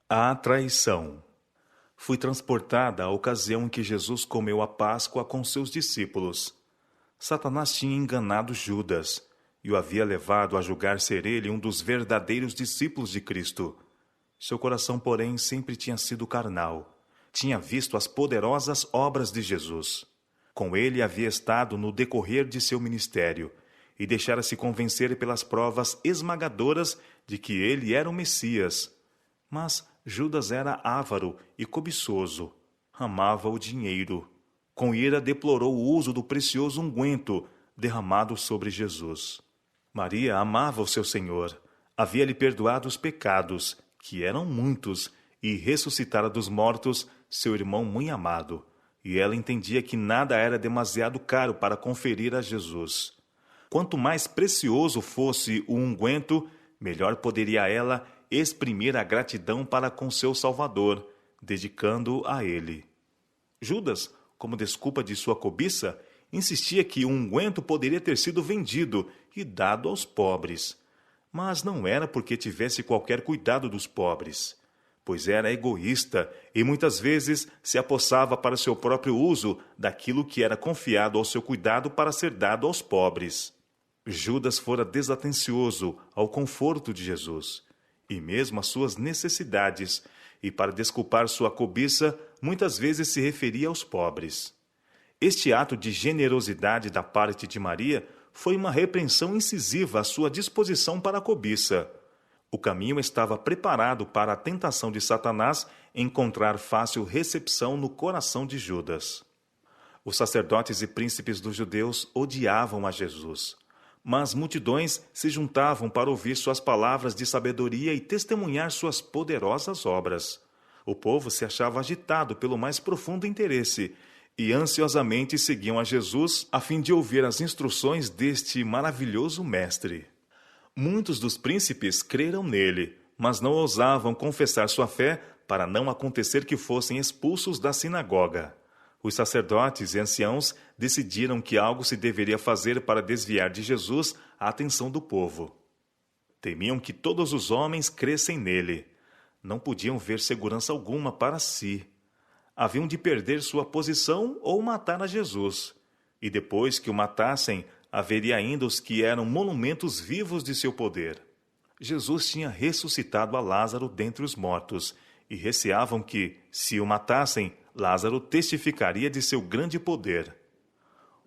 A traição. Fui transportada à ocasião em que Jesus comeu a Páscoa com seus discípulos. Satanás tinha enganado Judas e o havia levado a julgar ser ele um dos verdadeiros discípulos de Cristo. Seu coração, porém, sempre tinha sido carnal. Tinha visto as poderosas obras de Jesus. Com ele havia estado no decorrer de seu ministério e deixara-se convencer pelas provas esmagadoras de que ele era o Messias. Mas Judas era avaro e cobiçoso. Amava o dinheiro. Com ira deplorou o uso do precioso unguento derramado sobre Jesus. Maria amava o seu Senhor. Havia-lhe perdoado os pecados, que eram muitos, e ressuscitara dos mortos seu irmão muito amado. E ela entendia que nada era demasiado caro para conferir a Jesus. Quanto mais precioso fosse o unguento, melhor poderia ela exprimir a gratidão para com seu Salvador, dedicando-o a ele. Judas, como desculpa de sua cobiça, insistia que o unguento poderia ter sido vendido e dado aos pobres. Mas não era porque tivesse qualquer cuidado dos pobres, pois era egoísta e muitas vezes se apossava para seu próprio uso daquilo que era confiado ao seu cuidado para ser dado aos pobres. Judas fora desatencioso ao conforto de Jesus e mesmo às suas necessidades, e para desculpar sua cobiça, muitas vezes se referia aos pobres. Este ato de generosidade da parte de Maria foi uma repreensão incisiva à sua disposição para a cobiça. O caminho estava preparado para a tentação de Satanás encontrar fácil recepção no coração de Judas. Os sacerdotes e príncipes dos judeus odiavam a Jesus, mas multidões se juntavam para ouvir suas palavras de sabedoria e testemunhar suas poderosas obras. O povo se achava agitado pelo mais profundo interesse e ansiosamente seguiam a Jesus a fim de ouvir as instruções deste maravilhoso mestre. Muitos dos príncipes creram nele, mas não ousavam confessar sua fé para não acontecer que fossem expulsos da sinagoga. Os sacerdotes e anciãos decidiram que algo se deveria fazer para desviar de Jesus a atenção do povo. Temiam que todos os homens crescem nele. Não podiam ver segurança alguma para si. Haviam de perder sua posição ou matar a Jesus. E depois que o matassem, haveria ainda os que eram monumentos vivos de seu poder. Jesus tinha ressuscitado a Lázaro dentre os mortos, e receavam que, se o matassem, Lázaro testificaria de seu grande poder.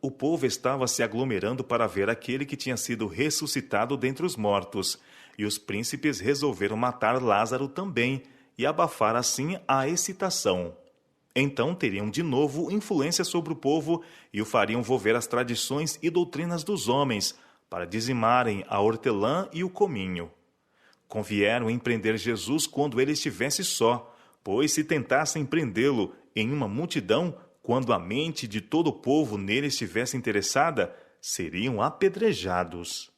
O povo estava se aglomerando para ver aquele que tinha sido ressuscitado dentre os mortos, e os príncipes resolveram matar Lázaro também e abafar assim a excitação. Então teriam de novo influência sobre o povo e o fariam volver às tradições e doutrinas dos homens, para dizimarem a hortelã e o cominho. Convieram em prender Jesus quando ele estivesse só, pois se tentassem prendê-lo em uma multidão, quando a mente de todo o povo nele estivesse interessada, seriam apedrejados.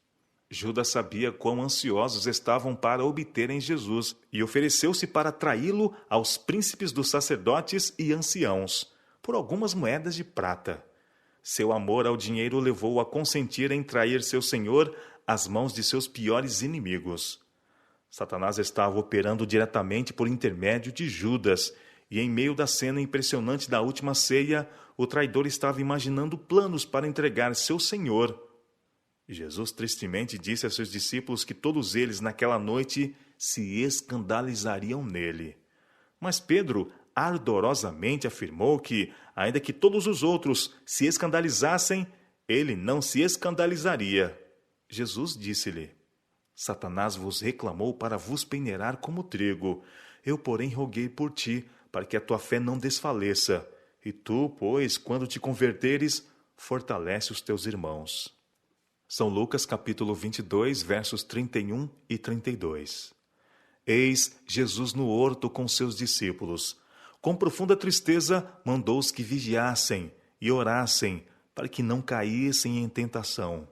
Judas sabia quão ansiosos estavam para obterem Jesus e ofereceu-se para traí-lo aos príncipes dos sacerdotes e anciãos, por algumas moedas de prata. Seu amor ao dinheiro levou-o a consentir em trair seu senhor às mãos de seus piores inimigos. Satanás estava operando diretamente por intermédio de Judas, e em meio da cena impressionante da última ceia, o traidor estava imaginando planos para entregar seu Senhor. Jesus tristemente disse a seus discípulos que todos eles naquela noite se escandalizariam nele. Mas Pedro ardorosamente afirmou que, ainda que todos os outros se escandalizassem, ele não se escandalizaria. Jesus disse-lhe: Satanás vos reclamou para vos peneirar como trigo. Eu, porém, roguei por ti, para que a tua fé não desfaleça. E tu, pois, quando te converteres, fortalece os teus irmãos. São Lucas capítulo 22, versos 31 e 32. Eis Jesus no horto com seus discípulos. Com profunda tristeza, mandou-os que vigiassem e orassem, para que não caíssem em tentação.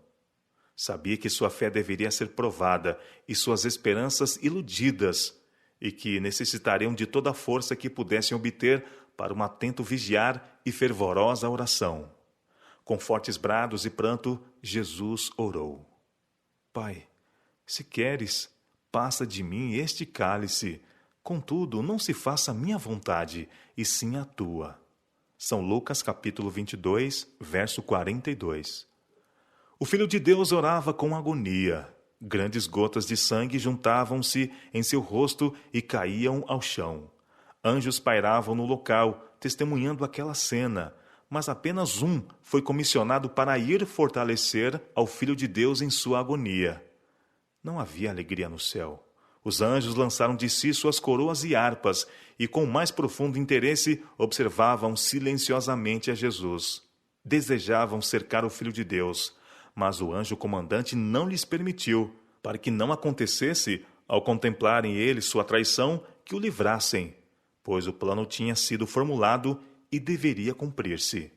Sabia que sua fé deveria ser provada e suas esperanças iludidas, e que necessitariam de toda a força que pudessem obter para um atento vigiar e fervorosa oração. Com fortes brados e pranto, Jesus orou: Pai, se queres, passa de mim este cálice, Contudo, não se faça a minha vontade, e sim a tua. São Lucas capítulo 22, verso 42. O Filho de Deus orava com agonia. Grandes gotas de sangue juntavam-se em seu rosto e caíam ao chão. Anjos pairavam no local, testemunhando aquela cena, mas apenas um foi comissionado para ir fortalecer ao Filho de Deus em sua agonia. Não havia alegria no céu. Os anjos lançaram de si suas coroas e harpas e, com mais profundo interesse, observavam silenciosamente a Jesus. Desejavam cercar o Filho de Deus, mas o anjo comandante não lhes permitiu, para que não acontecesse, ao contemplarem eles sua traição, que o livrassem, pois o plano tinha sido formulado e deveria cumprir-se.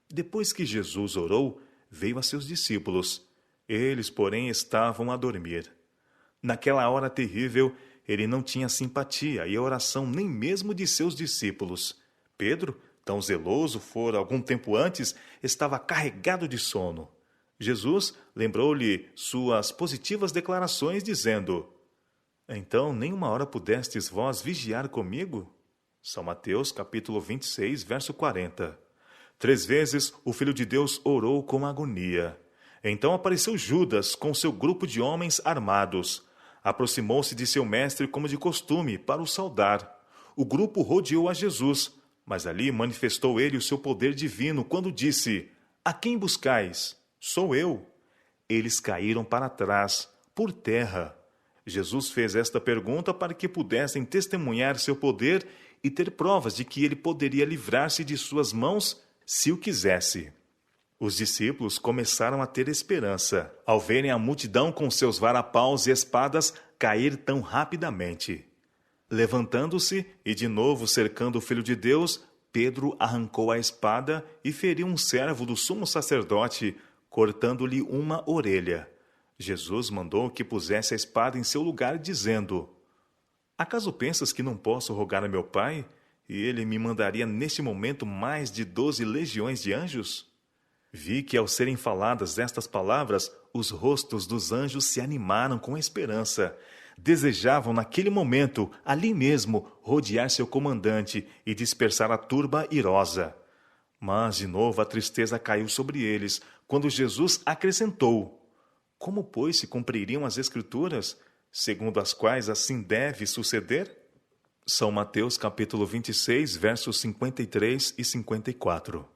Depois que Jesus orou, veio a seus discípulos. Eles, porém, estavam a dormir. Naquela hora terrível, ele não tinha simpatia e a oração nem mesmo de seus discípulos. Pedro, tão zeloso fora algum tempo antes, estava carregado de sono. Jesus lembrou-lhe suas positivas declarações, dizendo: Então, nem uma hora pudestes vós vigiar comigo? São Mateus, capítulo 26, verso 40. 3 vezes o Filho de Deus orou com agonia. Então apareceu Judas com seu grupo de homens armados. Aproximou-se de seu mestre como de costume para o saudar. O grupo rodeou a Jesus, mas ali manifestou ele o seu poder divino quando disse: A quem buscais? Sou eu. Eles caíram para trás, por terra. Jesus fez esta pergunta para que pudessem testemunhar seu poder e ter provas de que ele poderia livrar-se de suas mãos se o quisesse. Os discípulos começaram a ter esperança ao verem a multidão com seus varapaus e espadas cair tão rapidamente. Levantando-se e de novo cercando o Filho de Deus, Pedro arrancou a espada e feriu um servo do sumo sacerdote, cortando-lhe uma orelha. Jesus mandou que pusesse a espada em seu lugar, dizendo: Acaso pensas que não posso rogar a meu Pai, e ele me mandaria neste momento mais de 12 legiões de anjos? Vi que, ao serem faladas estas palavras, os rostos dos anjos se animaram com esperança. Desejavam, naquele momento, ali mesmo, rodear seu comandante e dispersar a turba irosa. Mas, de novo, a tristeza caiu sobre eles, quando Jesus acrescentou: Como, pois, se cumpririam as Escrituras, segundo as quais assim deve suceder? São Mateus, capítulo 26, versos 53 e 54.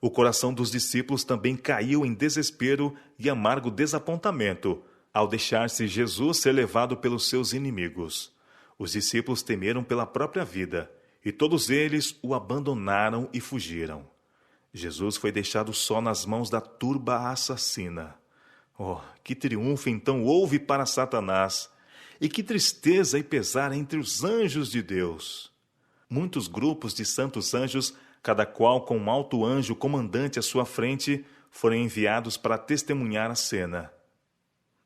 O coração dos discípulos também caiu em desespero e amargo desapontamento, ao deixar-se Jesus ser levado pelos seus inimigos. Os discípulos temeram pela própria vida, e todos eles o abandonaram e fugiram. Jesus foi deixado só nas mãos da turba assassina. Oh, que triunfo então houve para Satanás! E que tristeza e pesar entre os anjos de Deus! Muitos grupos de santos anjos, cada qual com um alto anjo comandante à sua frente, foram enviados para testemunhar a cena.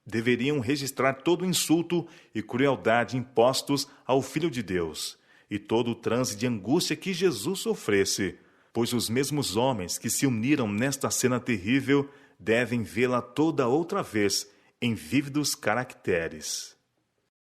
Deveriam registrar todo o insulto e crueldade impostos ao Filho de Deus, e todo o transe de angústia que Jesus sofresse, pois os mesmos homens que se uniram nesta cena terrível devem vê-la toda outra vez em vívidos caracteres.